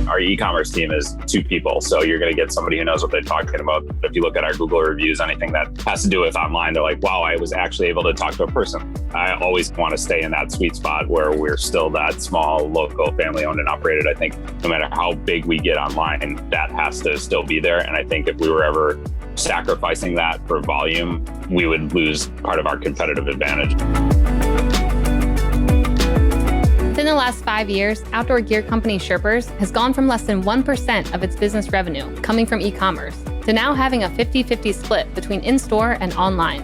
Our e-commerce team is 2 people. So you're going to get somebody who knows what they're talking about. If you look at our Google reviews, anything that has to do with online, they're like, wow, I was actually able to talk to a person. I always want to stay in that sweet spot where we're still that small, local, family owned and operated. I think no matter how big we get online, that has to still be there. And I think if we were ever sacrificing that for volume, we would lose part of our competitive advantage. Within the last 5 years, outdoor gear company Sherper's has gone from less than 1% of its business revenue coming from e-commerce to now having a 50-50 split between in-store and online.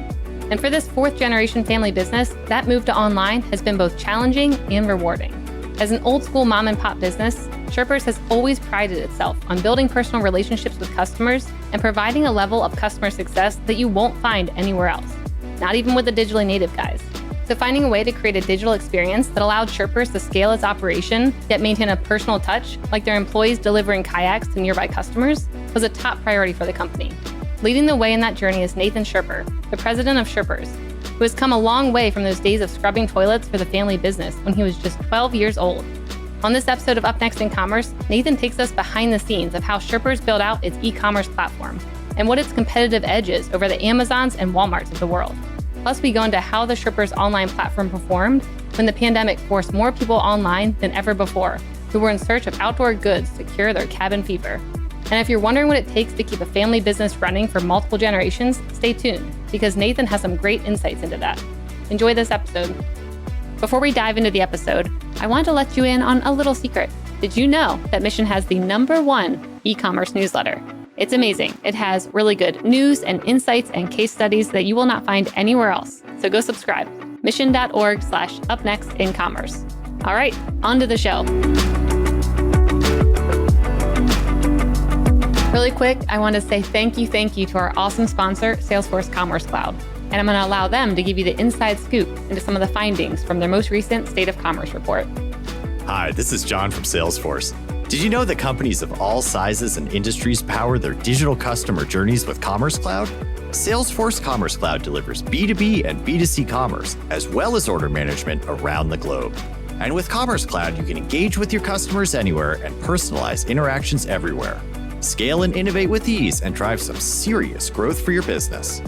And for this 4th-generation family business, that move to online has been both challenging and rewarding. As an old-school mom-and-pop business, Sherper's has always prided itself on building personal relationships with customers and providing a level of customer success that you won't find anywhere else, not even with the digitally native guys. So finding a way to create a digital experience that allowed Sherper's to scale its operation, yet maintain a personal touch, like their employees delivering kayaks to nearby customers, was a top priority for the company. Leading the way in that journey is Nathan Scherper, the president of Sherper's, who has come a long way from those days of scrubbing toilets for the family business when he was just 12 years old. On this episode of Up Next in Commerce, Nathan takes us behind the scenes of how Sherper's built out its e-commerce platform and what its competitive edge is over the Amazons and Walmarts of the world. Plus, we go into how the Sherper's online platform performed when the pandemic forced more people online than ever before, who were in search of outdoor goods to cure their cabin fever. And if you're wondering what it takes to keep a family business running for multiple generations, stay tuned, because Nathan has some great insights into that. Enjoy this episode. Before we dive into the episode, I want to let you in on a little secret. Did you know that Mission has the #1 e-commerce newsletter? It's amazing. It has really good news and insights and case studies that you will not find anywhere else. So go subscribe. mission.org/upnextincommerce. All right, on to the show. Really quick, I want to say thank you to our awesome sponsor, Salesforce Commerce Cloud. And I'm going to allow them to give you the inside scoop into some of the findings from their most recent State of Commerce report. Hi, this is John from Salesforce. Did you know that companies of all sizes and industries power their digital customer journeys with Commerce Cloud? Salesforce Commerce Cloud delivers B2B and B2C commerce, as well as order management around the globe. And with Commerce Cloud, you can engage with your customers anywhere and personalize interactions everywhere. Scale and innovate with ease and drive some serious growth for your business.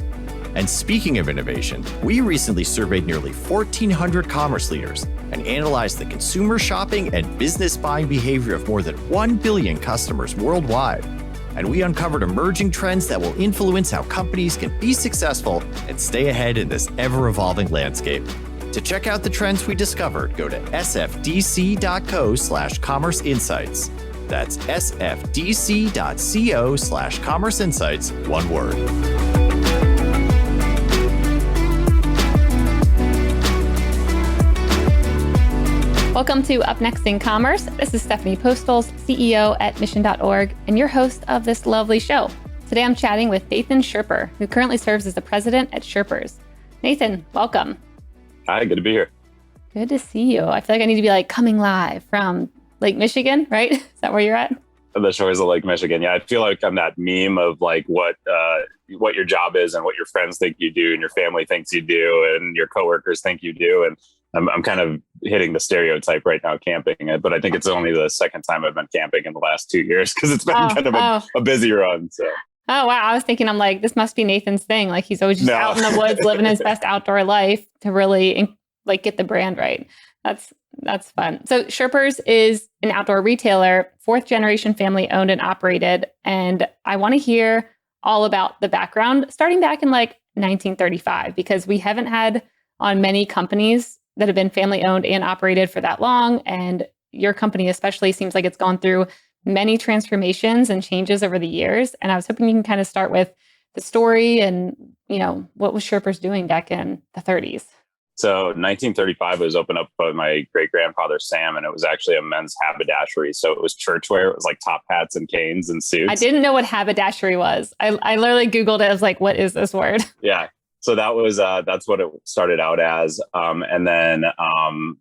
And speaking of innovation, we recently surveyed nearly 1,400 commerce leaders and analyzed the consumer shopping and business buying behavior of more than 1 billion customers worldwide. And we uncovered emerging trends that will influence how companies can be successful and stay ahead in this ever-evolving landscape. To check out the trends we discovered, go to sfdc.co/commerce insights. That's sfdc.co/commerce insights, one word. Welcome to Up Next in Commerce. This is Stephanie Postles, CEO at Mission.org, and your host of this lovely show. Today I'm chatting with Nathan Scherper, who currently serves as the president at Sherper's. Nathan, welcome. Hi, good to be here. Good to see you. I feel like I need to be coming live from Lake Michigan, right? Is that where you're at? The shores of Lake Michigan. Yeah, I feel like I'm that meme of what your job is and what your friends think you do and your family thinks you do and your coworkers think you do. And I'm kind of hitting the stereotype right now camping, but I think it's only the second time I've been camping in the last 2 years because it's been kind of a busy run. So. Oh, wow. I was thinking, this must be Nathan's thing. He's always just out in the woods, living his best outdoor life to really get the brand right. That's fun. So Sherper's is an outdoor retailer, 4th-generation family owned and operated. And I want to hear all about the background starting back in 1935, because we haven't had on many companies that have been family owned and operated for that long. And your company especially seems like it's gone through many transformations and changes over the years. And I was hoping you can kind of start with the story and, what was Sherper's doing back in the 30s? So 1935 was opened up by my great-grandfather, Sam, and it was actually a men's haberdashery. So it was church wear. It was top hats and canes and suits. I didn't know what haberdashery was. I literally Googled it. I was like, what is this word? Yeah. So that was that's what it started out as. And then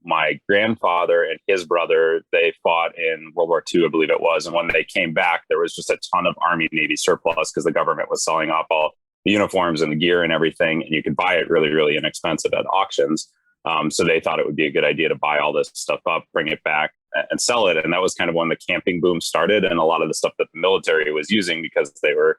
my grandfather and his brother, they fought in World War II, I believe it was. And when they came back, there was just a ton of Army Navy surplus because the government was selling off all the uniforms and the gear and everything. And you could buy it really, really inexpensive at auctions. So they thought it would be a good idea to buy all this stuff up, bring it back. and sell it. And that was kind of when the camping boom started, and a lot of the stuff that the military was using because they were,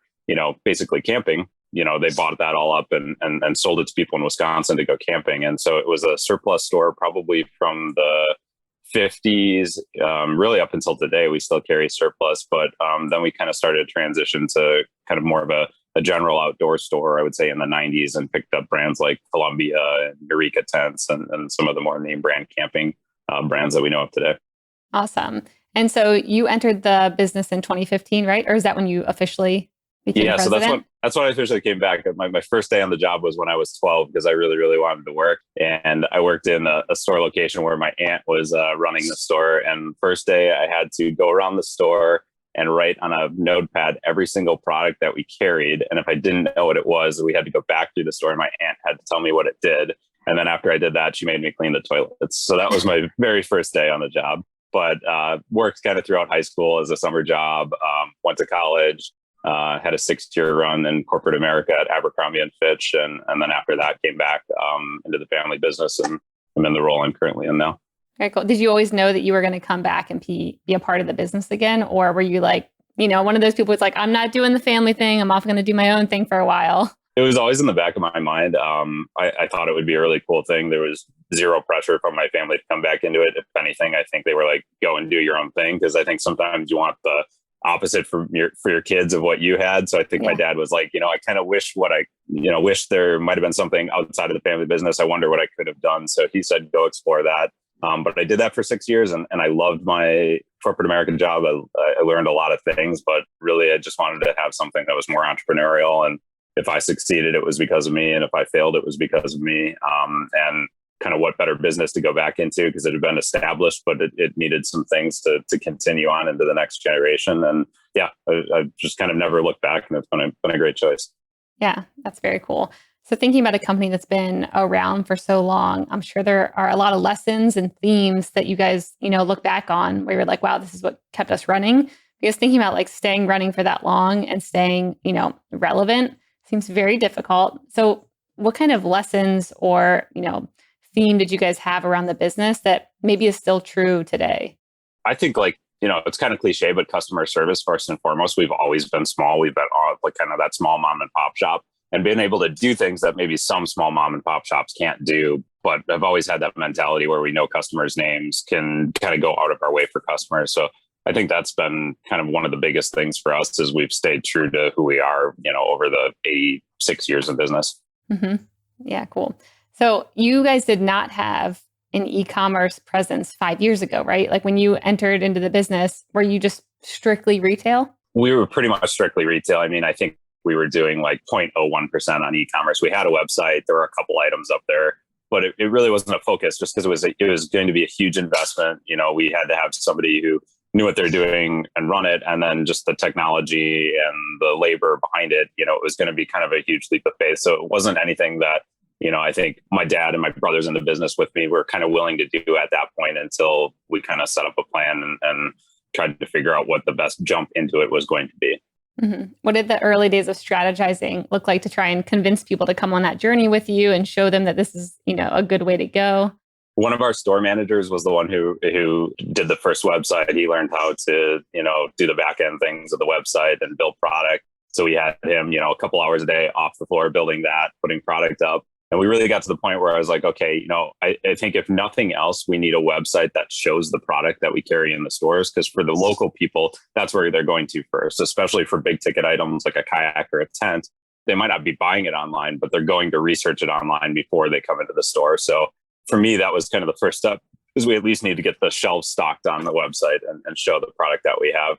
basically camping, they bought that all up and sold it to people in Wisconsin to go camping. And so it was a surplus store probably from the 50s, really up until today. We still carry surplus, but then we kind of started to transition to kind of more of a general outdoor store, I would say, in the 90s, and picked up brands like Columbia and Eureka Tents and some of the more name brand camping brands that we know of today. Awesome. And so you entered the business in 2015, right? Or is that when you officially became president? So that's when I officially came back. My first day on the job was when I was 12, because I really, really wanted to work. And I worked in a store location where my aunt was running the store. And first day I had to go around the store and write on a notepad every single product that we carried. And if I didn't know what it was, we had to go back through the store and my aunt had to tell me what it did. And then after I did that, she made me clean the toilets. So that was my very first day on the job. But worked kind of throughout high school as a summer job, went to college, had a 6-year run in corporate America at Abercrombie and Fitch. And then after that came back into the family business, and I'm in the role I'm currently in now. Very cool. Did you always know that you were going to come back and be a part of the business again? Or were you like, one of those people who's like, I'm not doing the family thing. I'm off going to do my own thing for a while? It was always in the back of my mind. I thought it would be a really cool thing. There was zero pressure from my family to come back into it. If anything, I think they were like, go and do your own thing. Because I think sometimes you want the opposite for your kids of what you had. So I think my dad was like, I kind of wish wish there might have been something outside of the family business. I wonder what I could have done. So he said, go explore that. But I did that for 6 years, and I loved my corporate American job. I learned a lot of things, but really I just wanted to have something that was more entrepreneurial. And if I succeeded, it was because of me. And if I failed, it was because of me. And kind of what better business to go back into, because it had been established, but it needed some things to continue on into the next generation. And I just kind of never looked back, and it's been a great choice. Yeah, that's very cool. So thinking about a company that's been around for so long, I'm sure there are a lot of lessons and themes that you guys, look back on where you're like, wow, this is what kept us running. Because thinking about like staying running for that long and staying, relevant seems very difficult. So what kind of lessons or, theme did you guys have around the business that maybe is still true today? I think it's kind of cliche, but customer service first and foremost. We've always been small. We've been like kind of that small mom and pop shop, and being able to do things that maybe some small mom and pop shops can't do. But I've always had that mentality where we know customers' names, can kind of go out of our way for customers. So I think that's been kind of one of the biggest things for us, is we've stayed true to who we are, over the 86 years of business. Mm-hmm. Yeah, cool. So you guys did not have an e-commerce presence 5 years ago, right? Like when you entered into the business, were you just strictly retail? We were pretty much strictly retail. I mean, I think we were doing like 0.01% on e-commerce. We had a website. There were a couple items up there, but it really wasn't a focus, just because it was going to be a huge investment. We had to have somebody who knew what they're doing and run it. And then just the technology and the labor behind it, it was going to be kind of a huge leap of faith. So it wasn't anything that, I think my dad and my brothers in the business with me were kind of willing to do at that point, until we kind of set up a plan and tried to figure out what the best jump into it was going to be. Mm-hmm. What did the early days of strategizing look like to try and convince people to come on that journey with you and show them that this is, a good way to go? One of our store managers was the one who did the first website. He learned how to, do the back end things of the website and build product. So we had him, a couple hours a day off the floor building that, putting product up. And we really got to the point where I was like, okay, I think if nothing else, we need a website that shows the product that we carry in the stores. Because for the local people, that's where they're going to first, especially for big ticket items like a kayak or a tent. They might not be buying it online, but they're going to research it online before they come into the store. So for me, that was kind of the first step, because we at least need to get the shelves stocked on the website and show the product that we have.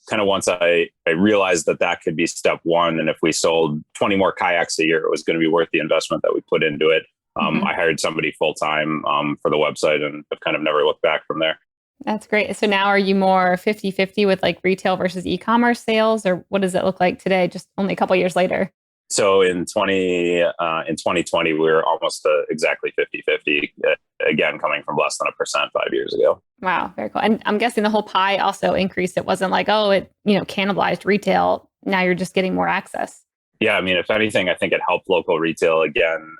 Kind of once I realized that could be step one. And if we sold 20 more kayaks a year, it was going to be worth the investment that we put into it. I hired somebody full-time for the website, and have kind of never looked back from there. That's great. So now are you more 50-50 with like retail versus e-commerce sales, or what does it look like today, just only a couple of years later? So in 2020, we were almost exactly 50-50, again, coming from less than 1% 5 years ago. Wow, very cool. And I'm guessing the whole pie also increased. It wasn't like, it cannibalized retail. Now you're just getting more access. Yeah, I mean, if anything, I think it helped local retail again.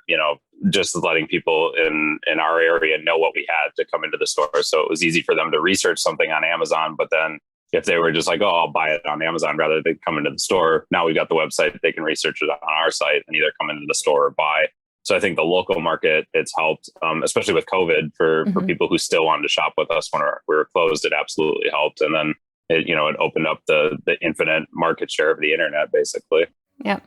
just letting people in our area know what we had to come into the store. So it was easy for them to research something on Amazon, but then if they were just like, oh, I'll buy it on Amazon rather than come into the store, now we've got the website, they can research it on our site and either come into the store or buy. So I think the local market, it's helped, especially with COVID for people who still wanted to shop with us when we were closed. It absolutely helped. And then it opened up the infinite market share of the internet, basically. Yeah.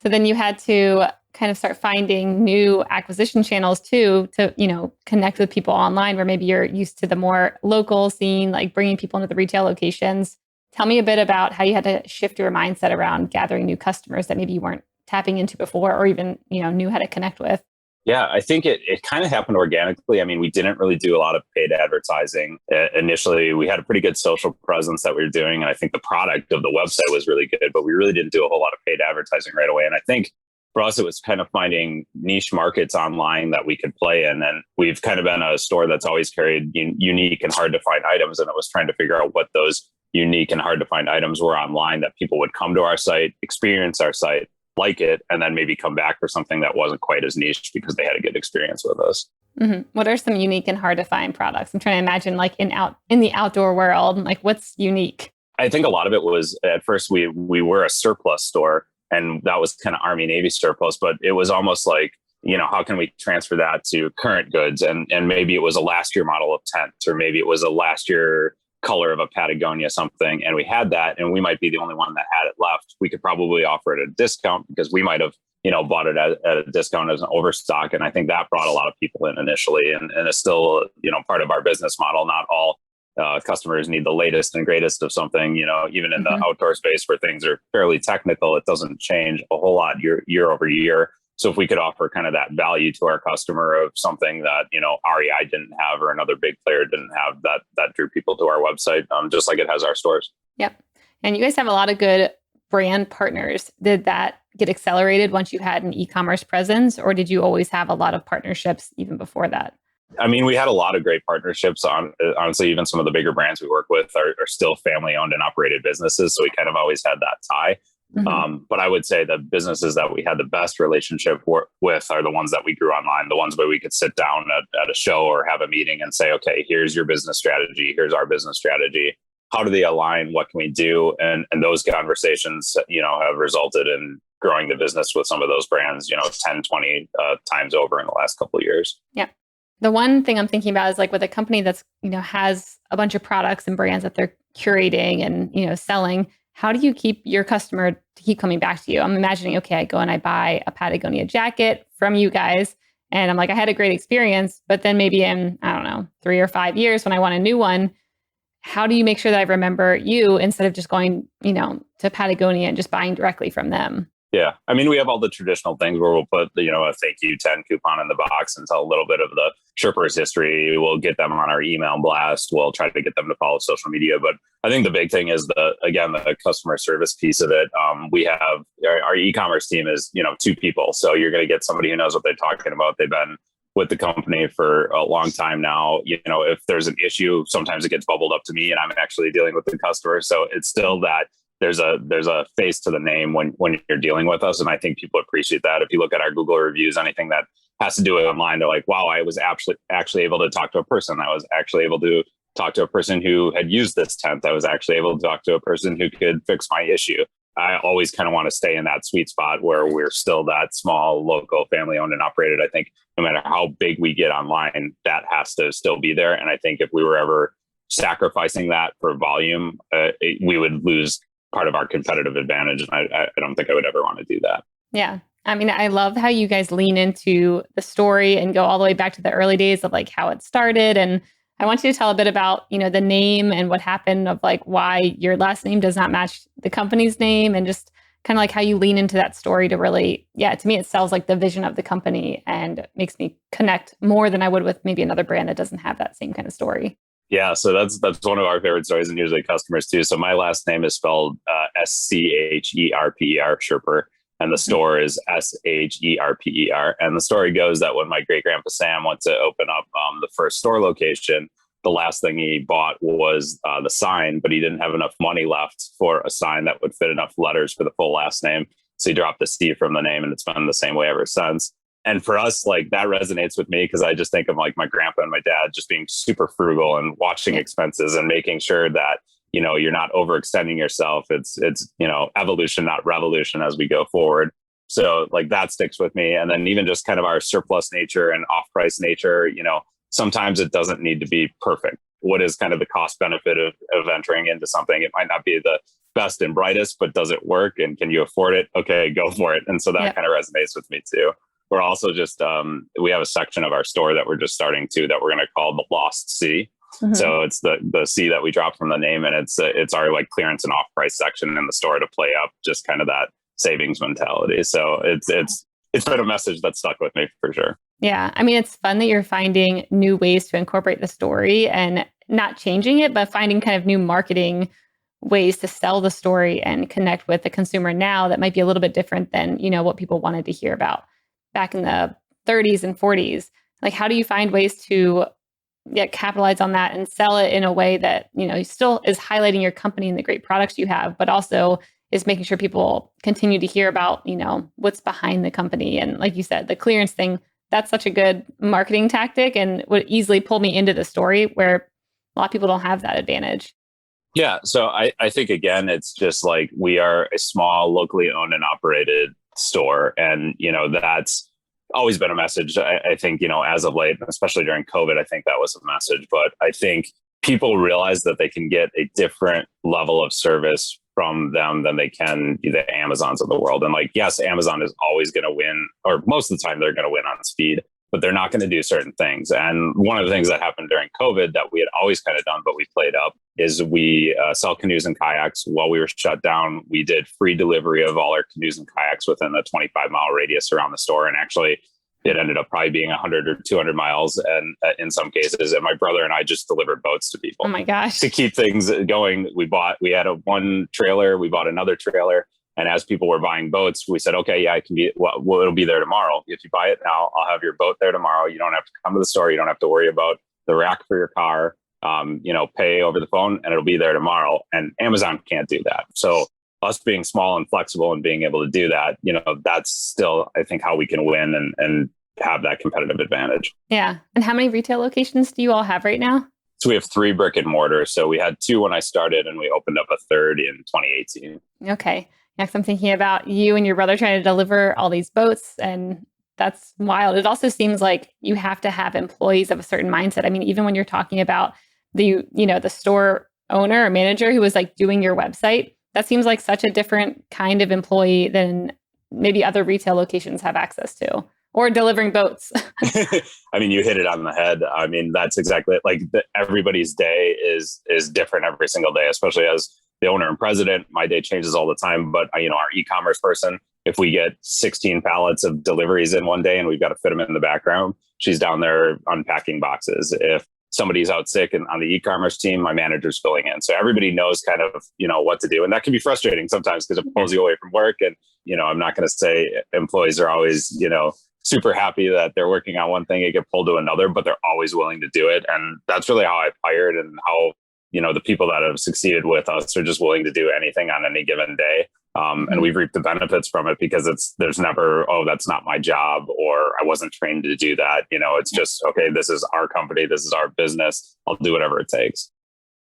So then you had to kind of start finding new acquisition channels too, to, connect with people online where maybe you're used to the more local scene, like bringing people into the retail locations. Tell me a bit about how you had to shift your mindset around gathering new customers that maybe you weren't tapping into before, or even, knew how to connect with. Yeah, I think it kind of happened organically. I mean, we didn't really do a lot of paid advertising. Initially, we had a pretty good social presence that we were doing. And I think the product of the website was really good, but we really didn't do a whole lot of paid advertising right away. And I think for us, it was kind of finding niche markets online that we could play in. And we've kind of been a store that's always carried unique and hard to find items. And it was trying to figure out what those unique and hard to find items were online that people would come to our site, experience our site, like it, and then maybe come back for something that wasn't quite as niche because they had a good experience with us. Mm-hmm. What are some unique and hard to find products? I'm trying to imagine like in the outdoor world, like what's unique? I think a lot of it was at first we were a surplus store, and that was kind of Army Navy surplus, but it was almost like, how can we transfer that to current goods? And maybe it was a last year model of tent, or maybe it was a last year color of a Patagonia something, and we had that, and we might be the only one that had it left. We could probably offer it at a discount because we might have bought it at a discount as an overstock, and I think that brought a lot of people in initially, and it's still part of our business model. Not all customers need the latest and greatest of something. Even in the outdoor space where things are fairly technical, it doesn't change a whole lot year over year. So if we could offer kind of that value to our customer of something that, REI didn't have or another big player didn't have, that drew people to our website, just like it has our stores. Yep. And you guys have a lot of good brand partners. Did that get accelerated once you had an e-commerce presence, or did you always have a lot of partnerships even before that? I mean, we had a lot of great partnerships. Honestly, even some of the bigger brands we work with are still family owned and operated businesses. So we kind of always had that tie. Mm-hmm. But I would say the businesses that we had the best relationship with are the ones that we grew online, the ones where we could sit down at a show or have a meeting and say, okay, here's your business strategy. Here's our business strategy. How do they align? What can we do? And those conversations, have resulted in growing the business with some of those brands, 10, 20 times over in the last couple of years. Yeah. The one thing I'm thinking about is like with a company that's, has a bunch of products and brands that they're curating and, selling. How do you keep your customer to keep coming back to you? I'm imagining, okay, I go and I buy a Patagonia jacket from you guys, and I'm like, I had a great experience, but then maybe in, 3 or 5 years when I want a new one, how do you make sure that I remember you instead of just going, to Patagonia and just buying directly from them? Yeah. I mean, we have all the traditional things where we'll put, a thank you 10 coupon in the box and tell a little bit of the Sherper's history. We'll get them on our email blast. We'll try to get them to follow social media. But I think the big thing is the customer service piece of it. We have our e-commerce team is, 2 people. So you're going to get somebody who knows what they're talking about. They've been with the company for a long time now. If there's an issue, sometimes it gets bubbled up to me and I'm actually dealing with the customer. So it's still that there's a face to the name when you're dealing with us. And I think people appreciate that. If you look at our Google reviews, anything that has to do with online, they're like, wow, I was actually able to talk to a person. I was actually able to talk to a person who had used this tent. I was actually able to talk to a person who could fix my issue. I always kind of want to stay in that sweet spot where we're still that small, local, family owned and operated. I think no matter how big we get online, that has to still be there. And I think if we were ever sacrificing that for volume, we would lose part of our competitive advantage. And I don't think I would ever want to do that. Yeah. I mean, I love how you guys lean into the story and go all the way back to the early days of like how it started. And I want you to tell a bit about, the name and what happened of like why your last name does not match the company's name, and just kind of like how you lean into that story to really, to me, it sells like the vision of the company and makes me connect more than I would with maybe another brand that doesn't have that same kind of story. Yeah, so that's one of our favorite stories, and usually customers too. So my last name is spelled Scherper, Sherper, and the store is Sherper. And the story goes that when my great grandpa Sam went to open up the first store location, the last thing he bought was the sign, but he didn't have enough money left for a sign that would fit enough letters for the full last name. So he dropped the C from the name, and it's been the same way ever since. And for us, like that resonates with me because I just think of like my grandpa and my dad just being super frugal and watching expenses and making sure that, you're not overextending yourself. It's, evolution, not revolution as we go forward. So like that sticks with me. And then even just kind of our surplus nature and off-price nature, sometimes it doesn't need to be perfect. What is kind of the cost benefit of entering into something? It might not be the best and brightest, but does it work? And can you afford it? Okay, go for it. And so that kind of resonates with me too. We're also just, we have a section of our store that we're just starting to, that we're going to call the Lost C. Mm-hmm. So it's the C that we dropped from the name, and it's our like clearance and off price section in the store to play up just kind of that savings mentality. So it's been a message that stuck with me for sure. Yeah. I mean, it's fun that you're finding new ways to incorporate the story and not changing it, but finding kind of new marketing ways to sell the story and connect with the consumer now that might be a little bit different than, what people wanted to hear about back in the 30s and 40s. Like, how do you find ways to capitalize on that and sell it in a way that, still is highlighting your company and the great products you have, but also is making sure people continue to hear about, what's behind the company. And like you said, the clearance thing, that's such a good marketing tactic and would easily pull me into the story where a lot of people don't have that advantage. Yeah. So I think, again, it's just like we are a small, locally owned and operated store. And, that's always been a message. I think, as of late, especially during COVID, I think that was a message. But I think people realize that they can get a different level of service from them than they can the Amazons of the world. And like, yes, Amazon is always going to win, or most of the time they're going to win on speed, but they're not going to do certain things. And one of the things that happened during COVID that we had always kind of done, but we played up, is we sell canoes and kayaks. While we were shut down, we did free delivery of all our canoes and kayaks within a 25-mile radius around the store. And actually, it ended up probably being 100 or 200 miles, and in some cases. And my brother and I just delivered boats to people. Oh my gosh! To keep things going, we had one trailer, we bought another trailer. And as people were buying boats, we said, okay, yeah, it can be, well, it'll be there tomorrow. If you buy it now, I'll have your boat there tomorrow. You don't have to come to the store. You don't have to worry about the rack for your car. Pay over the phone and it'll be there tomorrow. And Amazon can't do that. So us being small and flexible and being able to do that, that's still, I think, how we can win and have that competitive advantage. Yeah. And how many retail locations do you all have right now? So we have 3 brick and mortar. So we had 2 when I started, and we opened up a 3rd in 2018. Okay. Next, I'm thinking about you and your brother trying to deliver all these boats, and that's wild. It also seems like you have to have employees of a certain mindset. I mean, even when you're talking about the store owner or manager who was like doing your website, that seems like such a different kind of employee than maybe other retail locations have access to, or delivering boats. I mean, you hit it on the head. I mean, that's exactly it. Like everybody's day is different every single day, especially as the owner and president. My day changes all the time, but our e-commerce person, if we get 16 pallets of deliveries in one day and we've got to fit them in the background, she's down there unpacking boxes. If somebody's out sick and on the e-commerce team, my manager's filling in. So everybody knows kind of, what to do. And that can be frustrating sometimes because it pulls you away from work. And, I'm not going to say employees are always, super happy that they're working on one thing and get pulled to another, but they're always willing to do it. And that's really how I've hired, and how the people that have succeeded with us are just willing to do anything on any given day. And we've reaped the benefits from it because there's never, oh, that's not my job, or I wasn't trained to do that. It's just, okay, this is our company. This is our business. I'll do whatever it takes.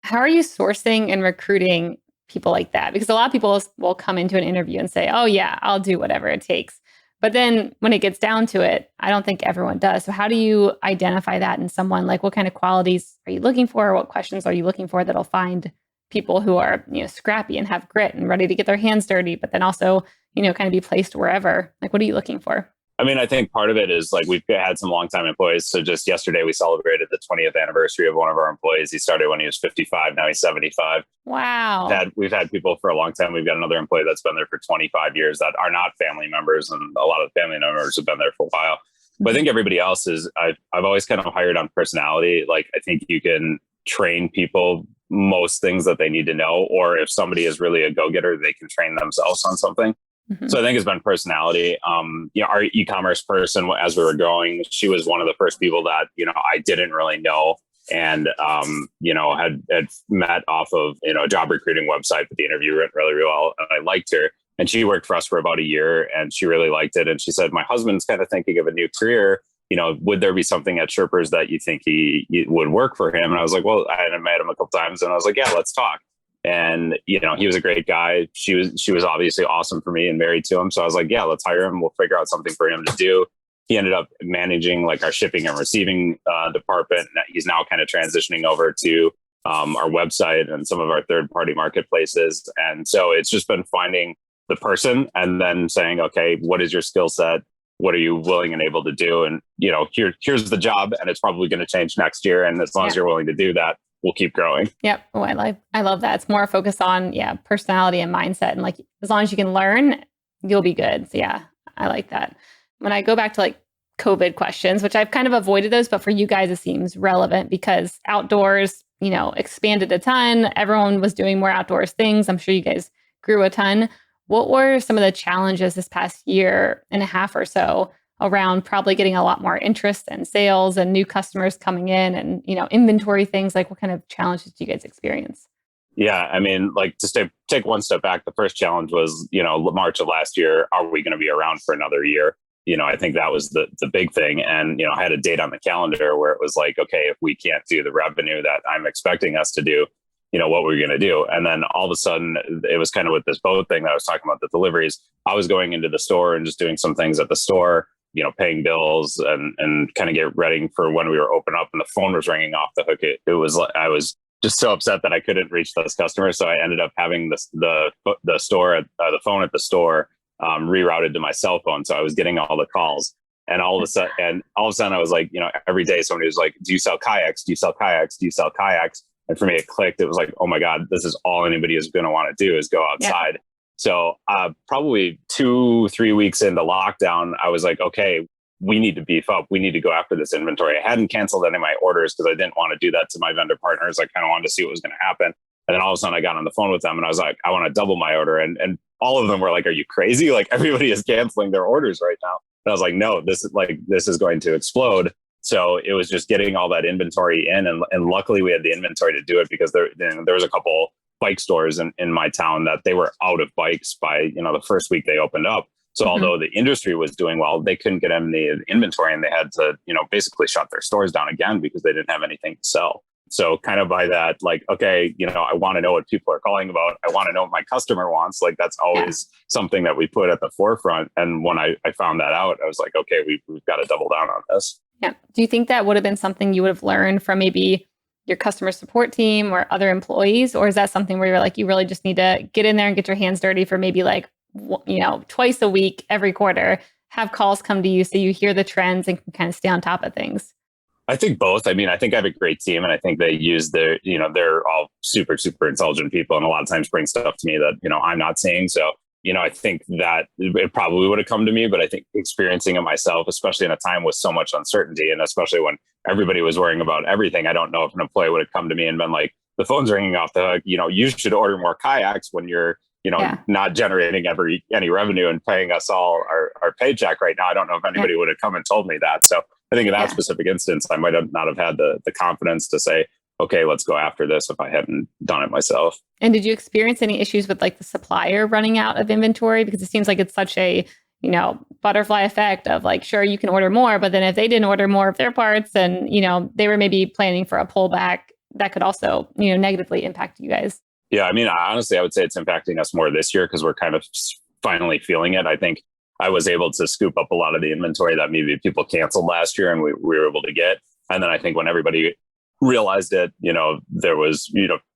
How are you sourcing and recruiting people like that? Because a lot of people will come into an interview and say, oh yeah, I'll do whatever it takes. But then when it gets down to it, I don't think everyone does. So how do you identify that in someone? Like, what kind of qualities are you looking for? What questions are you looking for that'll find people who are, scrappy and have grit and ready to get their hands dirty, but then also, kind of be placed wherever? Like, what are you looking for? I mean, I think part of it is like we've had some longtime employees. So just yesterday, we celebrated the 20th anniversary of one of our employees. He started when he was 55. Now he's 75. Wow. We've had people for a long time. We've got another employee that's been there for 25 years that are not family members. And a lot of the family members have been there for a while. But I think everybody else is, I've always kind of hired on personality. Like, I think you can train people most things that they need to know. Or if somebody is really a go-getter, they can train themselves on something. Mm-hmm. So I think it's been personality. Our e-commerce person, as we were growing, she was one of the first people that, I didn't really know, and, had met off of, a job recruiting website, but the interview went really, really well. And I liked her. And she worked for us for about a year and she really liked it. And she said, my husband's kind of thinking of a new career. Would there be something at Sherper's that you think he would work for him? And I was like, well, I hadn't met him a couple times. And I was like, yeah, let's talk. And, he was a great guy. She was obviously awesome for me and married to him. So I was like, yeah, let's hire him. We'll figure out something for him to do. He ended up managing like our shipping and receiving department. He's now kind of transitioning over to our website and some of our third-party marketplaces. And so it's just been finding the person and then saying, okay, what is your skill set? What are you willing and able to do? And, here's the job, and it's probably going to change next year. And as long as you're willing to do that, we'll keep growing. Yep. Oh, I love that. It's more focused on, personality and mindset. And like, as long as you can learn, you'll be good. So yeah, I like that. When I go back to like COVID questions, which I've kind of avoided those, but for you guys, it seems relevant because outdoors, expanded a ton. Everyone was doing more outdoors things. I'm sure you guys grew a ton. What were some of the challenges this past year and a half or so around probably getting a lot more interest and sales and new customers coming in and, inventory things? Like what kind of challenges do you guys experience? Yeah, I mean, like take one step back. The first challenge was, March of last year, are we going to be around for another year? I think that was the big thing. And, I had a date on the calendar where it was like, okay, if we can't do the revenue that I'm expecting us to do, what we're going to do. And then all of a sudden it was kind of with this boat thing that I was talking about, the deliveries. I was going into the store and just doing some things at the store, paying bills and kind of get ready for when we were open up and the phone was ringing off the hook. It was like, I was just so upset that I couldn't reach those customers. So I ended up having the store at the phone at the store rerouted to my cell phone. So I was getting all the calls. And all of a sudden I was like, every day somebody was like, do you sell kayaks? Do you sell kayaks? Do you sell kayaks? And for me, it clicked. It was like, oh my God, this is all anybody is going to want to do is go outside. Yeah. So probably 2-3 weeks into lockdown, I was like, okay, we need to beef up. We need to go after this inventory. I hadn't canceled any of my orders because I didn't want to do that to my vendor partners. I kind of wanted to see what was going to happen. And then all of a sudden I got on the phone with them and I was like, I want to double my order. And all of them were like, are you crazy? Like everybody is canceling their orders right now. And I was like, no, this is going to explode. So it was just getting all that inventory in. And luckily we had the inventory to do it because there was a couple bike stores in my town that they were out of bikes by, the first week they opened up. So although the industry was doing well, they couldn't get any inventory and they had to, basically shut their stores down again because they didn't have anything to sell. So kind of by that, like, okay, I want to know what people are calling about. I want to know what my customer wants. Like that's always something that we put at the forefront. And when I found that out, I was like, okay, we've got to double down on this. Yeah. Do you think that would have been something you would have learned from maybe your customer support team or other employees? Or is that something where you're like, you really just need to get in there and get your hands dirty for maybe like, twice a week, every quarter, have calls come to you so you hear the trends and can kind of stay on top of things? I think both. I mean, I think I have a great team and I think they use their, they're all super, super intelligent people and a lot of times bring stuff to me that, I'm not seeing. So, I think that it probably would have come to me, but I think experiencing it myself, especially in a time with so much uncertainty and especially when everybody was worrying about everything, I don't know if an employee would have come to me and been like, the phone's ringing off the hook, you should order more kayaks when you're, not generating any revenue and paying us all our paycheck right now. I don't know if anybody would have come and told me that. So I think in that specific instance, I might have not have had the confidence to say, okay, let's go after this if I hadn't done it myself. And did you experience any issues with like the supplier running out of inventory? Because it seems like it's such a, butterfly effect of like, sure, you can order more, but then if they didn't order more of their parts and, they were maybe planning for a pullback, that could also, negatively impact you guys. Yeah. I mean, honestly, I would say it's impacting us more this year because we're kind of finally feeling it. I think I was able to scoop up a lot of the inventory that maybe people canceled last year and we were able to get. And then I think when everybody realized it, there was,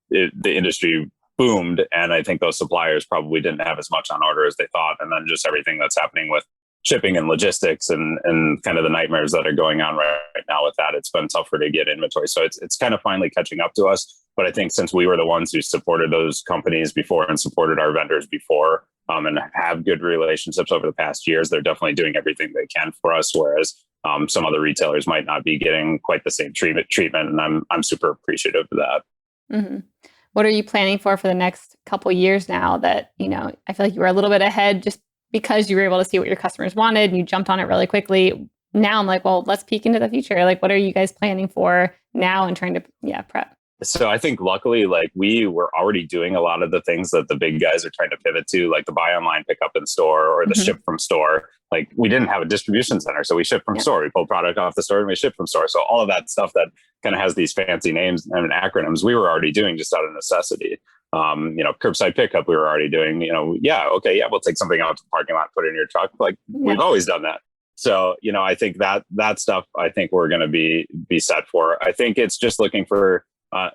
the industry boomed. And I think those suppliers probably didn't have as much on order as they thought. And then just everything that's happening with shipping and logistics and kind of the nightmares that are going on right now with that, it's been tougher to get inventory. So it's kind of finally catching up to us. But I think since we were the ones who supported those companies before and supported our vendors before and have good relationships over the past years, they're definitely doing everything they can for us. Whereas some other retailers might not be getting quite the same treatment. And I'm super appreciative of that. Mm-hmm. What are you planning for the next couple of years now that, I feel like you were a little bit ahead just because you were able to see what your customers wanted and you jumped on it really quickly. Now I'm like, well, let's peek into the future. Like, what are you guys planning for now and trying to prep? So I think luckily, like we were already doing a lot of the things that the big guys are trying to pivot to, like the buy online, pick up in store, or the ship from store. Like we didn't have a distribution center, so we ship from store. We pull product off the store and we ship from store. So all of that stuff that kind of has these fancy names and acronyms, we were already doing just out of necessity. Curbside pickup, we were already doing. We'll take something out to the parking lot, put it in your truck. Like we've always done that. So, I think that stuff, I think we're going to be set for. I think it's just looking for,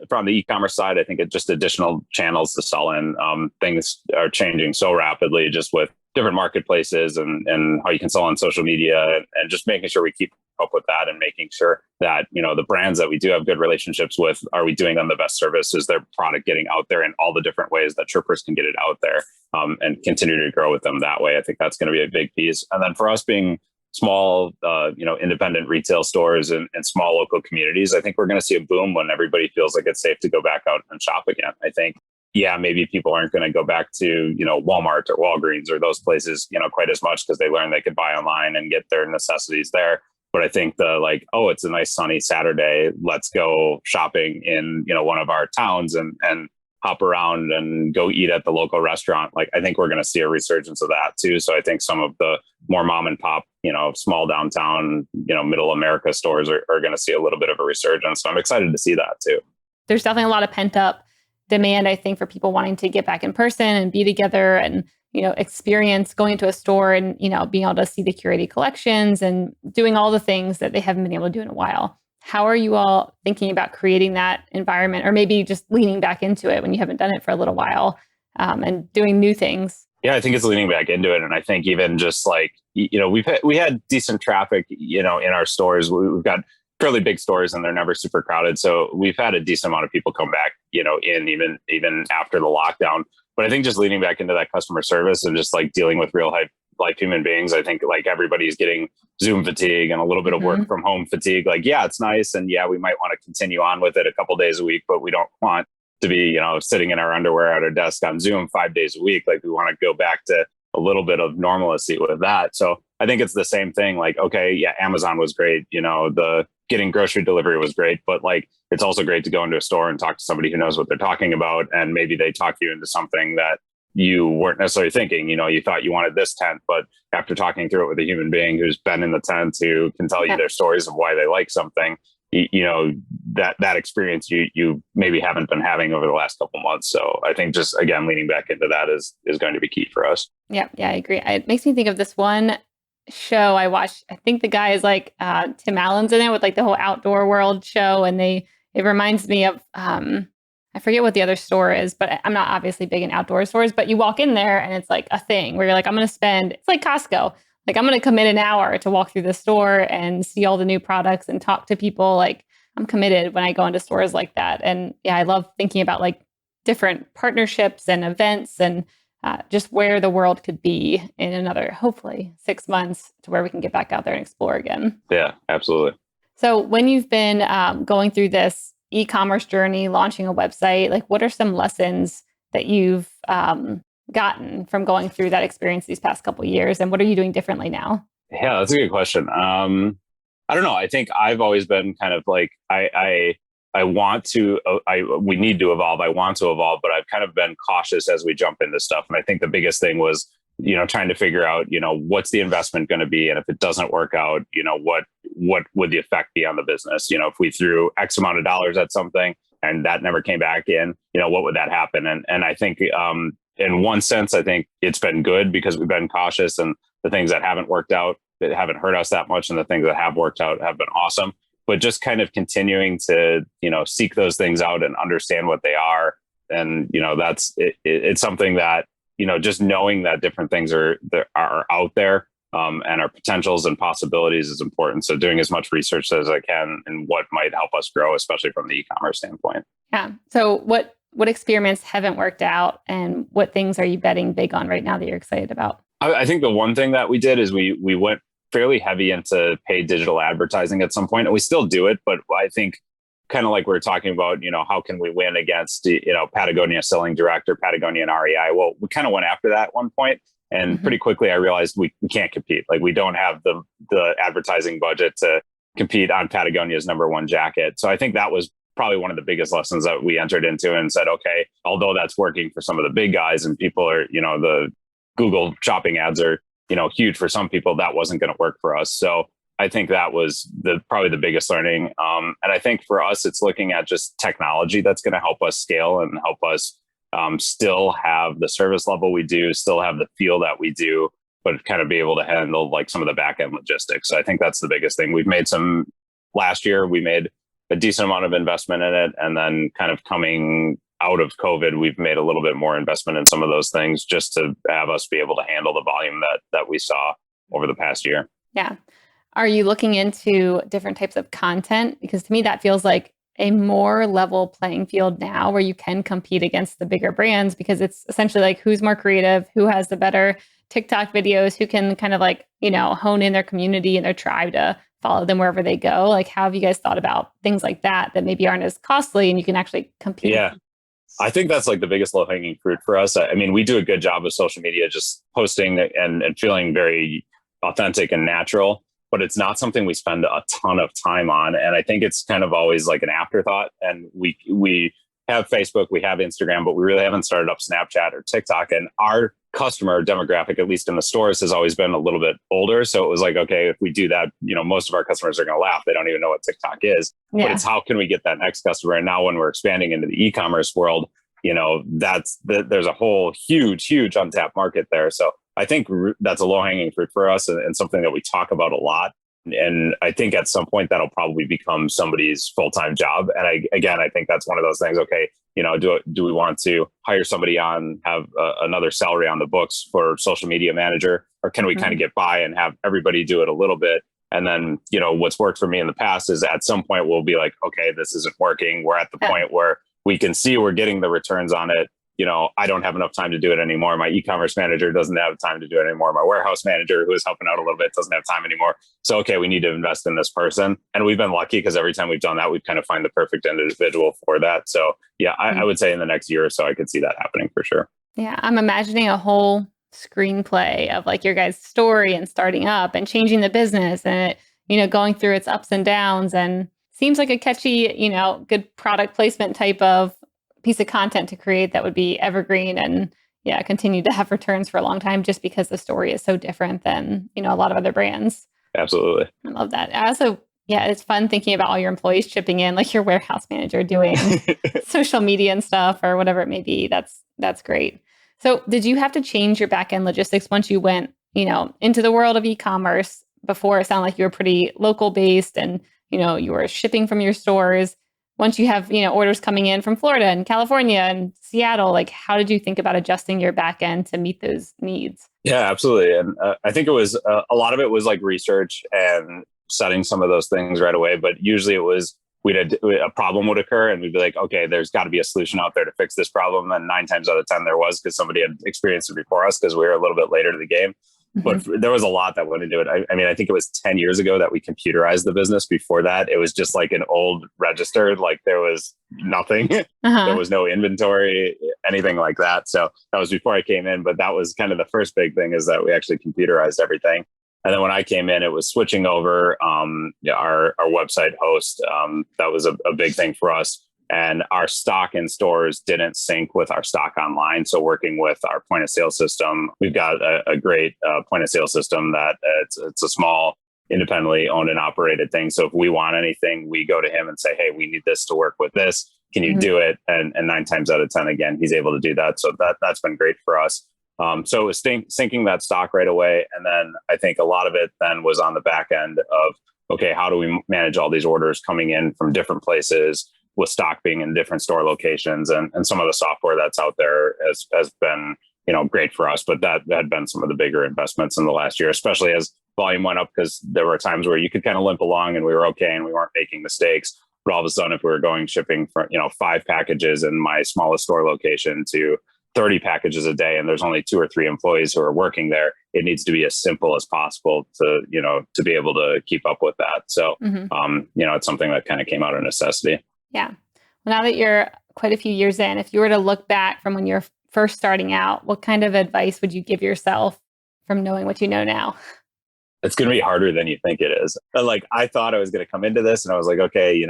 from the e-commerce side, I think it's just additional channels to sell in. Things are changing so rapidly just with different marketplaces and how you can sell on social media and just making sure we keep up with that and making sure that, the brands that we do have good relationships with, are we doing them the best service? Is their product getting out there in all the different ways that Sherpers can get it out there, and continue to grow with them that way? I think that's going to be a big piece. And then for us being small, independent retail stores and small local communities, I think we're going to see a boom when everybody feels like it's safe to go back out and shop again. I think, maybe people aren't going to go back to, Walmart or Walgreens or those places, quite as much because they learned they could buy online and get their necessities there. But I think it's a nice sunny Saturday, let's go shopping in, one of our towns and hop around and go eat at the local restaurant. Like, I think we're going to see a resurgence of that too. So I think some of the more mom and pop, small downtown, middle America stores are going to see a little bit of a resurgence. So I'm excited to see that too. There's definitely a lot of pent up demand, I think, for people wanting to get back in person and be together and, experience going to a store and, being able to see the curated collections and doing all the things that they haven't been able to do in a while. How are you all thinking about creating that environment, or maybe just leaning back into it when you haven't done it for a little while, and doing new things? Yeah, I think it's leaning back into it. And I think even just like, we had decent traffic, in our stores. We've got fairly big stores and they're never super crowded. So we've had a decent amount of people come back, in even after the lockdown. But I think just leaning back into that customer service and just like dealing with real life human beings, I think like everybody's getting Zoom fatigue and a little bit of work from home fatigue. Like, yeah, it's nice. And yeah, we might want to continue on with it a couple days a week, but we don't want to be, sitting in our underwear at our desk on Zoom 5 days a week. Like, we want to go back to a little bit of normalcy with that. So I think it's the same thing. Like, okay, yeah, Amazon was great. The getting grocery delivery was great, but like, it's also great to go into a store and talk to somebody who knows what they're talking about. And maybe they talk you into something that you weren't necessarily thinking. You thought you wanted this tent, but after talking through it with a human being who's been in the tent, who can tell you their stories of why they like something, that experience you maybe haven't been having over the last couple months. So I think just, again, leaning back into that is going to be key for us. Yeah, I agree. It makes me think of this one show I watched. I think the guy is like Tim Allen's in it, with like the whole outdoor world show. And it reminds me of, I forget what the other store is, but I'm not obviously big in outdoor stores, but you walk in there and it's like a thing where you're like, it's like Costco. Like, I'm going to commit an hour to walk through the store and see all the new products and talk to people. Like, I'm committed when I go into stores like that. And yeah, I love thinking about like different partnerships and events and just where the world could be in another, hopefully 6 months, to where we can get back out there and explore again. Yeah, absolutely. So when you've been going through this e-commerce journey, launching a website, like, what are some lessons that you've gotten from going through that experience these past couple of years, and what are you doing differently now? Yeah, that's a good question. I don't know. I think I've always been kind of like, we need to evolve. I want to evolve, but I've kind of been cautious as we jump into stuff. And I think the biggest thing was, trying to figure out, what's the investment going to be? And if it doesn't work out, what would the effect be on the business? If we threw X amount of dollars at something and that never came back in, what would that happen? And I think, in one sense, I think it's been good because we've been cautious, and the things that haven't worked out, that haven't hurt us that much, and the things that have worked out have been awesome. But just kind of continuing to, seek those things out and understand what they are. And, that's it. It's something that, just knowing that different things are out there, and our potentials and possibilities is important. So doing as much research as I can and what might help us grow, especially from the e-commerce standpoint. Yeah. So what experiments haven't worked out, and what things are you betting big on right now that you're excited about? I think the one thing that we did is we went fairly heavy into paid digital advertising at some point, and we still do it. But I think, kind of like we were talking about, how can we win against, Patagonia selling direct or Patagonia and REI? Well, we kind of went after that at one point, and pretty quickly I realized we can't compete. Like, we don't have the advertising budget to compete on Patagonia's #1 jacket. So I think that was probably one of the biggest lessons that we entered into and said, okay, although that's working for some of the big guys and people are, the Google shopping ads are, huge for some people, that wasn't going to work for us. So I think that was probably the biggest learning. And I think for us, it's looking at just technology that's going to help us scale and help us still have the service level we do, still have the feel that we do, but kind of be able to handle like some of the back end logistics. So I think that's the biggest thing. Last year, we made a decent amount of investment in it. And then kind of coming out of COVID, we've made a little bit more investment in some of those things just to have us be able to handle the volume that we saw over the past year. Yeah. Are you looking into different types of content? Because to me, that feels like a more level playing field now where you can compete against the bigger brands, because it's essentially like who's more creative, who has the better TikTok videos, who can kind of like, hone in their community and their tribe to follow them wherever they go. Like, how have you guys thought about things like that maybe aren't as costly and you can actually compete? Yeah. I think that's like the biggest low hanging fruit for us. I mean, we do a good job of social media, just posting and feeling very authentic and natural, but it's not something we spend a ton of time on. And I think it's kind of always like an afterthought. And we have Facebook, we have Instagram, but we really haven't started up Snapchat or TikTok. And our customer demographic, at least in the stores, has always been a little bit older. So it was like, okay, if we do that, most of our customers are going to laugh. They don't even know what TikTok is. Yeah. But it's how can we get that next customer? And now when we're expanding into the e-commerce world, there's a whole huge untapped market there. So I think that's a low hanging fruit for us and something that we talk about a lot. And I think at some point that'll probably become somebody's full-time job. And I think that's one of those things. Okay, do we want to hire somebody on, have another salary on the books for social media manager, or can we kind of get by and have everybody do it a little bit? And then, what's worked for me in the past is at some point we'll be like, okay, this isn't working. We're at the point where we can see we're getting the returns on it. I don't have enough time to do it anymore. My e-commerce manager doesn't have time to do it anymore. My warehouse manager, who is helping out a little bit, doesn't have time anymore. So, okay, we need to invest in this person. And we've been lucky because every time we've done that, we've kind of find the perfect individual for that. So yeah, I would say in the next year or so, I could see that happening for sure. Yeah. I'm imagining a whole screenplay of like your guys' story and starting up and changing the business and, going through its ups and downs, and seems like a catchy, good product placement type of piece of content to create that would be evergreen and continue to have returns for a long time, just because the story is so different than, a lot of other brands. Absolutely. I love that. I also, it's fun thinking about all your employees chipping in, like your warehouse manager doing social media and stuff or whatever it may be. That's great. So did you have to change your back-end logistics once you went, into the world of e-commerce? Before, it sounded like you were pretty local based and, you were shipping from your stores. Once you have, orders coming in from Florida and California and Seattle, like how did you think about adjusting your back end to meet those needs? Yeah, absolutely. And I think it was a lot of it was like research and setting some of those things right away. But usually it was a problem would occur and we'd be like, okay, there's got to be a solution out there to fix this problem. And 9 times out of 10 there was, because somebody had experienced it before us because we were a little bit later to the game. But there was a lot that went into it. I mean, I think it was 10 years ago that we computerized the business. Before that, it was just like an old register. Like there was nothing. There was no inventory, anything like that. So that was before I came in. But that was kind of the first big thing, is that we actually computerized everything. And then when I came in, it was switching over our website host. That was a big thing for us. And our stock in stores didn't sync with our stock online. So working with our point of sale system, we've got a great point of sale system that it's a small, independently owned and operated thing. So if we want anything, we go to him and say, hey, we need this to work with this. Can you do it? And 9 times out of 10, again, he's able to do that. So that's been great for us. So it was syncing that stock right away. And then I think a lot of it then was on the back end of, okay, how do we manage all these orders coming in from different places, with stock being in different store locations, and some of the software that's out there has been, great for us. But that had been some of the bigger investments in the last year, especially as volume went up, because there were times where you could kind of limp along and we were okay and we weren't making mistakes. But all of a sudden, if we were shipping for, 5 packages in my smallest store location to 30 packages a day, and there's only 2 or 3 employees who are working there, it needs to be as simple as possible to be able to keep up with that. So, it's something that kind of came out of necessity. Yeah. Well, now that you're quite a few years in, if you were to look back from when you're first starting out, what kind of advice would you give yourself from knowing what you know now? It's going to be harder than you think it is. Like I thought I was going to come into this and I was like, okay,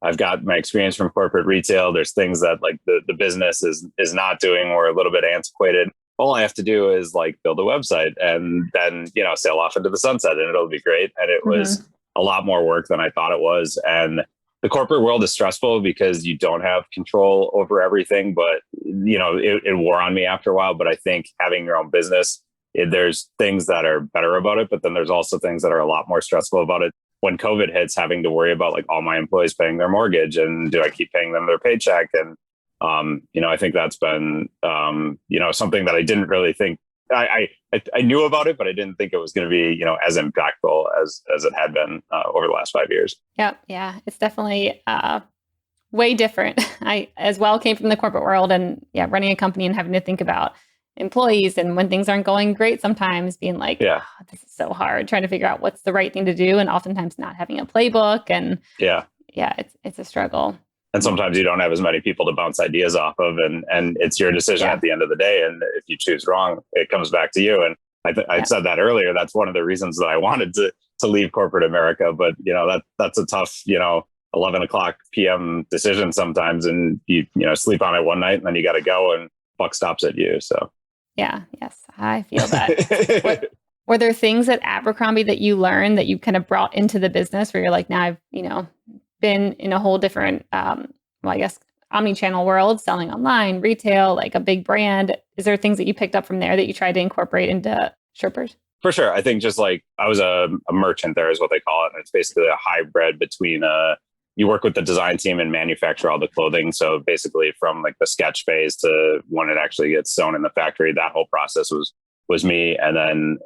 I've got my experience from corporate retail. There's things that like the business is not doing or a little bit antiquated. All I have to do is like build a website and then, sail off into the sunset and it'll be great. And it was a lot more work than I thought it was. And the corporate world is stressful because you don't have control over everything, but it wore on me after a while. But I think having your own business, there's things that are better about it, but then there's also things that are a lot more stressful about it. When COVID hits, having to worry about like all my employees paying their mortgage and do I keep paying them their paycheck? And, I think that's been, something that I didn't really think I knew about it, but I didn't think it was going to be, as impactful as it had been over the last 5 years. Yep. Yeah. It's definitely way different. I as well came from the corporate world and running a company and having to think about employees and when things aren't going great, sometimes being like, this is so hard, trying to figure out what's the right thing to do. And oftentimes not having a playbook and it's a struggle. And sometimes you don't have as many people to bounce ideas off of and it's your decision at the end of the day. And if you choose wrong, it comes back to you. And I said that earlier, that's one of the reasons that I wanted to leave corporate America. But, that's a tough, 11 o'clock PM decision sometimes. And you sleep on it one night and then you got to go and buck stops at you. So. Yeah. Yes. I feel that. Were there things at Abercrombie that you learned that you kind of brought into the business where you're like, now I've, been in a whole different, omni-channel world, selling online, retail, like a big brand. Is there things that you picked up from there that you tried to incorporate into Sherper's? For sure. I think just like I was a merchant there is what they call it. And it's basically a hybrid between you work with the design team and manufacture all the clothing. So basically from like the sketch phase to when it actually gets sewn in the factory, that whole process was me. And then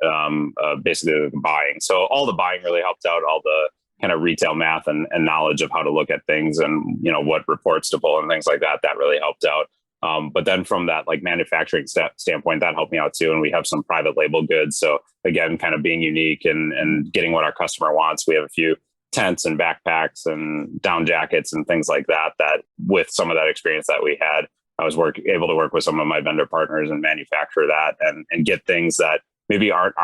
basically the buying. So all the buying really helped out, all the kind of retail math and knowledge of how to look at things and, what reports to pull and things like that, that really helped out. But then from that like manufacturing standpoint, that helped me out too. And we have some private label goods. So again, kind of being unique and getting what our customer wants. We have a few tents and backpacks and down jackets and things like that, that with some of that experience that we had, I was able to work with some of my vendor partners and manufacture that and get things that maybe aren't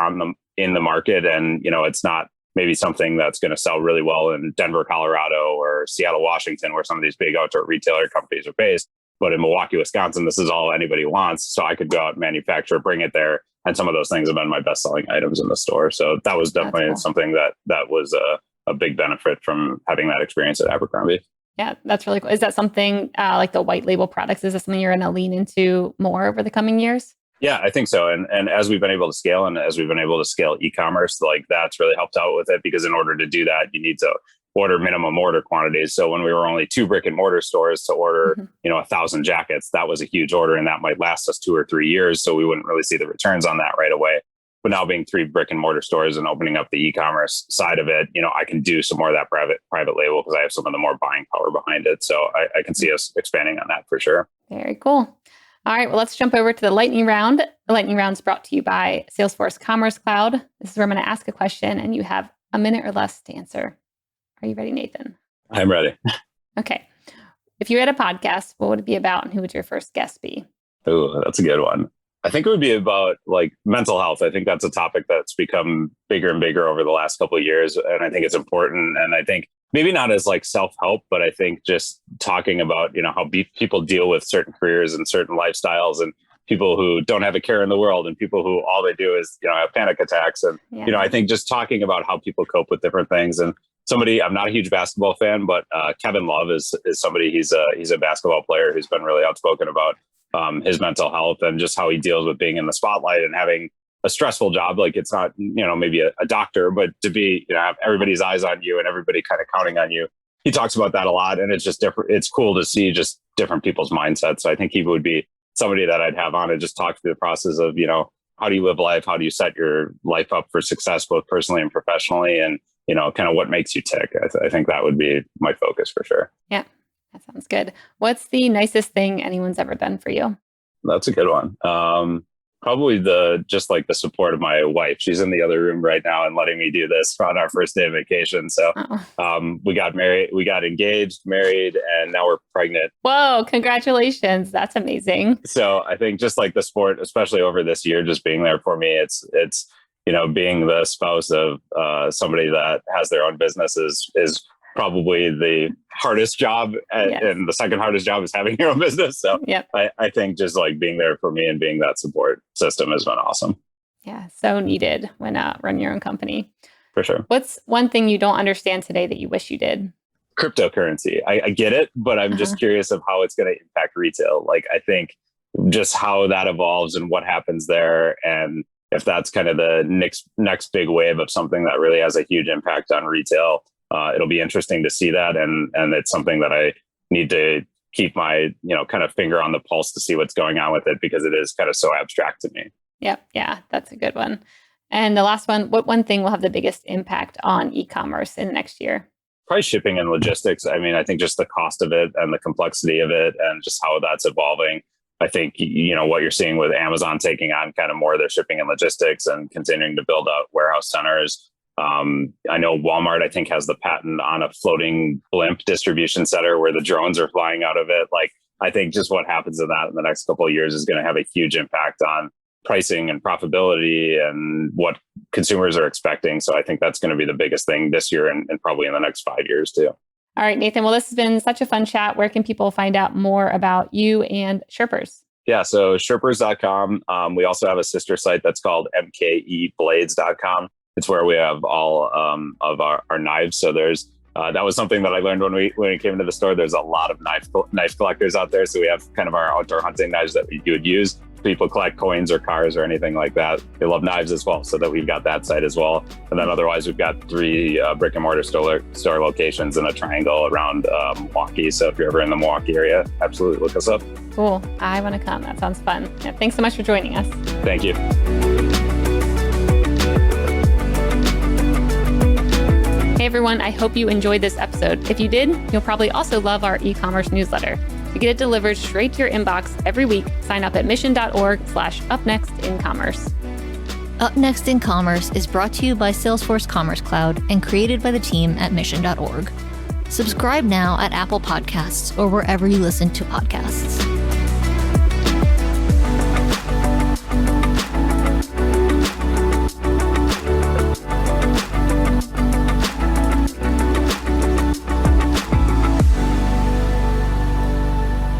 in the market. And, it's not maybe something that's going to sell really well in Denver, Colorado or Seattle, Washington, where some of these big outdoor retailer companies are based. But in Milwaukee, Wisconsin, this is all anybody wants. So I could go out and manufacture, bring it there. And some of those things have been my best selling items in the store. So that was definitely something that was a big benefit from having that experience at Abercrombie. Yeah, that's really cool. Is that something like the white label products? Is that something you're going to lean into more over the coming years? Yeah, I think so. And as we've been able to scale and as we've been able to scale ecommerce, like that's really helped out with it because in order to do that, you need to order minimum order quantities. So when we were only 2 brick and mortar stores to order, 1,000 jackets, that was a huge order and that might last us 2 or 3 years. So we wouldn't really see the returns on that right away. But now being 3 brick and mortar stores and opening up the e-commerce side of it, I can do some more of that private label because I have some of the more buying power behind it. So I can see us expanding on that for sure. Very cool. All right, well, let's jump over to the lightning round. The lightning round is brought to you by Salesforce Commerce Cloud. This is where I'm going to ask a question and you have a minute or less to answer. Are you ready, Nathan? I'm ready. Okay. If you had a podcast, what would it be about and who would your first guest be? Oh, that's a good one. I think it would be about like mental health. I think that's a topic that's become bigger and bigger over the last couple of years. And I think it's important. And I think maybe not as like self-help, but I think just talking about, how people deal with certain careers and certain lifestyles and people who don't have a care in the world and people who all they do is, have panic attacks. And, I think just talking about how people cope with different things. And I'm not a huge basketball fan, but Kevin Love is somebody, he's a basketball player who's been really outspoken about his mental health and just how he deals with being in the spotlight and having a stressful job. Like it's not, maybe a doctor, but to be, have everybody's eyes on you and everybody kind of counting on you. He talks about that a lot and it's just different. It's cool to see just different people's mindsets. So I think he would be somebody that I'd have on and just talk through the process of, how do you live life? How do you set your life up for success, both personally and professionally? And, kind of what makes you tick. I think that would be my focus for sure. Yeah, that sounds good. What's the nicest thing anyone's ever done for you? That's a good one. Probably the support of my wife. She's in the other room right now and letting me do this on our first day of vacation. So we got married, we got engaged, married, and now we're pregnant. Whoa, congratulations. That's amazing. So I think just like the sport, especially over this year, just being there for me, it's being the spouse of somebody that has their own business is probably the hardest job, and the second hardest job is having your own business. So I think just like being there for me and being that support system has been awesome. Yeah, so needed when running your own company. For sure. What's one thing you don't understand today that you wish you did? Cryptocurrency. I get it, but I'm just curious of how it's going to impact retail. Like, I think just how that evolves and what happens there. And if that's kind of the next big wave of something that really has a huge impact on retail, it'll be interesting to see that. And it's something that I need to keep my, kind of finger on the pulse to see what's going on with it, because it is kind of so abstract to me. Yep. Yeah, that's a good one. And the last one, what one thing will have the biggest impact on e-commerce in the next year? Probably shipping and logistics. I mean, I think just the cost of it and the complexity of it and just how that's evolving. I think, what you're seeing with Amazon taking on kind of more of their shipping and logistics and continuing to build out warehouse centers. I know Walmart, I think, has the patent on a floating blimp distribution center where the drones are flying out of it. Like, I think just what happens in that in the next couple of years is going to have a huge impact on pricing and profitability and what consumers are expecting. So I think that's going to be the biggest thing this year and probably in the next 5 years too. All right, Nathan. Well, this has been such a fun chat. Where can people find out more about you and Sherpers? Yeah, so sherpers.com. We also have a sister site that's called mkeblades.com. It's where we have all of our knives. So there's that was something that I learned when we came into the store. There's a lot of knife collectors out there. So we have kind of our outdoor hunting knives that you would use. People collect coins or cars or anything like that. They love knives as well. So that we've got that site as well. And then otherwise, we've got 3 brick and mortar store locations in a triangle around Milwaukee. So if you're ever in the Milwaukee area, absolutely look us up. Cool. I want to come. That sounds fun. Yeah, thanks so much for joining us. Thank you. Hey everyone, I hope you enjoyed this episode. If you did, you'll probably also love our e-commerce newsletter. To get it delivered straight to your inbox every week, sign up at mission.org/upnextincommerce. Up Next in Commerce is brought to you by Salesforce Commerce Cloud and created by the team at mission.org. Subscribe now at Apple Podcasts or wherever you listen to podcasts.